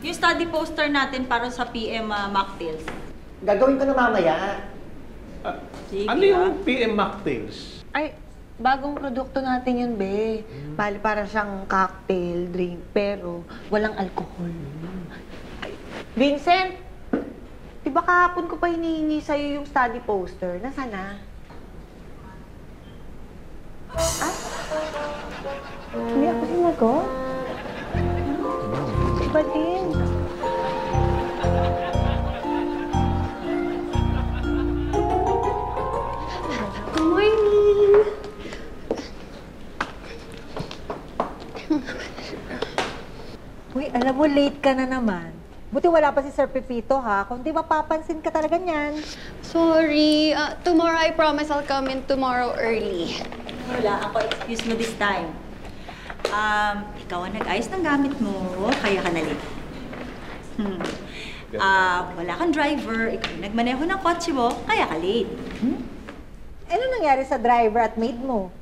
Yung study poster natin para sa PM mocktails. Gagawin ko na mamaya. Sige, Ano yung PM mocktails? Ay, bagong produkto natin yun, be. Bali, para siyang cocktail, drink, pero walang alcohol. Ay, Vincent! Diba kahapon ko pa hinihingi sa'yo yung study poster? Nasaan na? Ah? Hindi ako sinagot? Iba din. Good morning! Uy, alam mo, late ka na naman. Buti wala pa si Sir Pepito, ha? Kung di mapapansin ka talaga niyan. Sorry. Tomorrow, I promise I'll come in tomorrow early. Wala ako excuse mo this time. Ikaw ang nag-ayos ng gamit mo, kaya ka na late. Wala kang driver, ikaw ang nagmaneho ng kotse mo, kaya ka late. Ano nangyari sa driver at maid mo?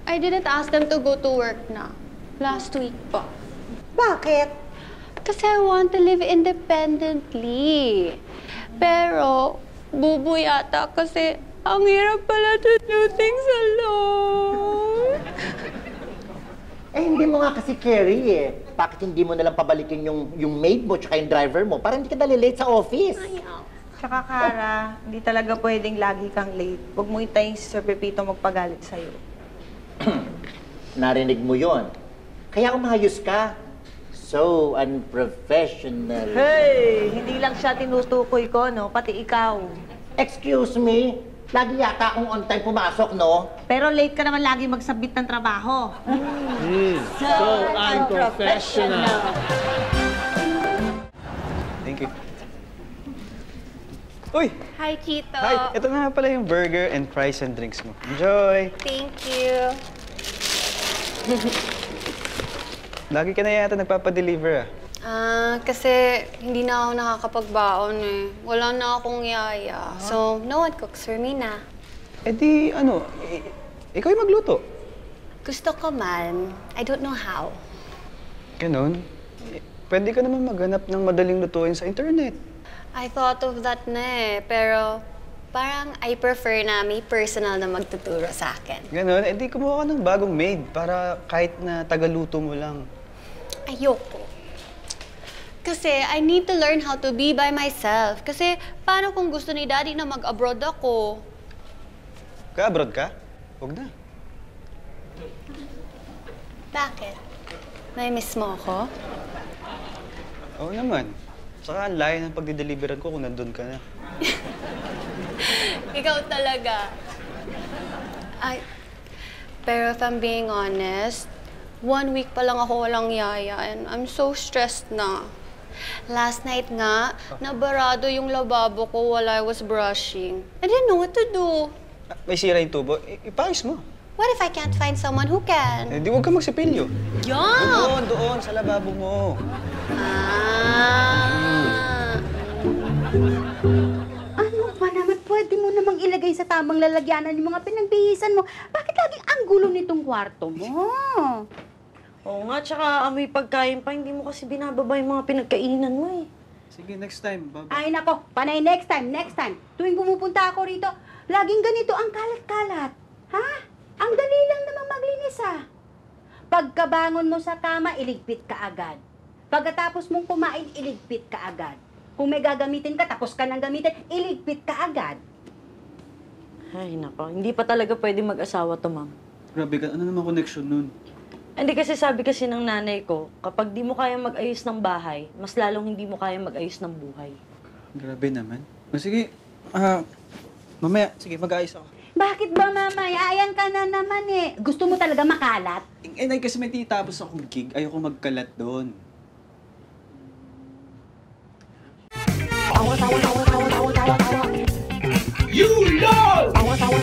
I didn't ask them to go to work na. Last week pa. Bakit? Kasi I want to live independently. Pero, bubo yata kasi ang hirap pala to do things alone. Hindi mo nga kasi carry eh. Bakit hindi mo nalang pabalikin yung maid mo tsaka yung driver mo para hindi ka late sa office? Tsaka, Kara, hindi talaga pwedeng lagi kang late. Huwag mo hintayin si Sir Pepito magpagalit sa'yo. Narinig mo yon. Kaya umayos ka. So unprofessional. Hey! Hindi lang siya tinutukoy ko, no? Pati ikaw. Excuse me? Lagi yata akong on time pumasok, no? Pero late ka naman lagi magsabit ng trabaho. So unprofessional. Thank you. Uy! Hi, Chito. Hi! Ito na nga pala yung burger and fries and drinks mo. Enjoy! Thank you. Lagi ka na yata nagpapadeliver Kasi hindi na ako nakakapagbaon eh. Wala na akong yaya. So, no one cooks for me na. Eh di, ikaw yung magluto. Gusto ko man. I don't know how. Ganon. Pwede ka naman maghanap ng madaling lutuin sa internet. I thought of that na eh. Pero parang I prefer na may personal na magtuturo sa akin. Ganon. Eh di, kumuha ka ng bagong maid para kahit na tagaluto mo lang. Ayoko. Kasi I need to learn how to be by myself. Kasi paano kung gusto ni Daddy na mag-abroad ako? Ka-abroad ka? Huwag na. Bakit? May miss mo ako? Oo naman. Saka ang layo ng pagdideliveran ko kung nandun ka na. Ikaw talaga. Pero if I'm being honest, 1 week pa lang ako walang yaya and I'm so stressed na. Last night nga, nabarado yung lababo ko while I was brushing. I didn't know what to do. May sira yung tubo. Ipayos mo. What if I can't find someone who can? Eh di, huwag ka magsipilyo. Yeah! Doon, sa lababo mo. Ano ba naman? Pwede mo namang ilagay sa tamang lalagyanan yung mga pinagbihisan mo. Bakit laging ang gulo nitong kwarto mo? Oo nga, tsaka amoy pagkain pa. Hindi mo kasi binababa yung mga pinagkainan mo eh. Sige, next time. Bye-bye. Ay nako, panay next time. Tuwing pumupunta ako rito, laging ganito ang kalat-kalat. Ha? Ang dali lang naman maglinis Pagkabangon mo sa kama, iligpit ka agad. Pagkatapos mong kumain, iligpit ka agad. Kung may gagamitin ka, tapos ka nang gamitin, iligpit ka agad. Ay, nako. Hindi pa talaga pwede mag-asawa to, ma'am. Grabe ka. Ano naman connection nun? Hindi kasi sabi kasi ng nanay ko, kapag di mo kaya mag-ayos ng bahay, mas lalong hindi mo kaya mag-ayos ng buhay. Grabe naman. Sige, mamaya, sige, mag-ayos ako. Bakit ba, mamaya? Ayan ka na naman eh. Gusto mo talaga makalat? Nay, kasi may titapos akong gig. Ayoko magkalat doon. You know!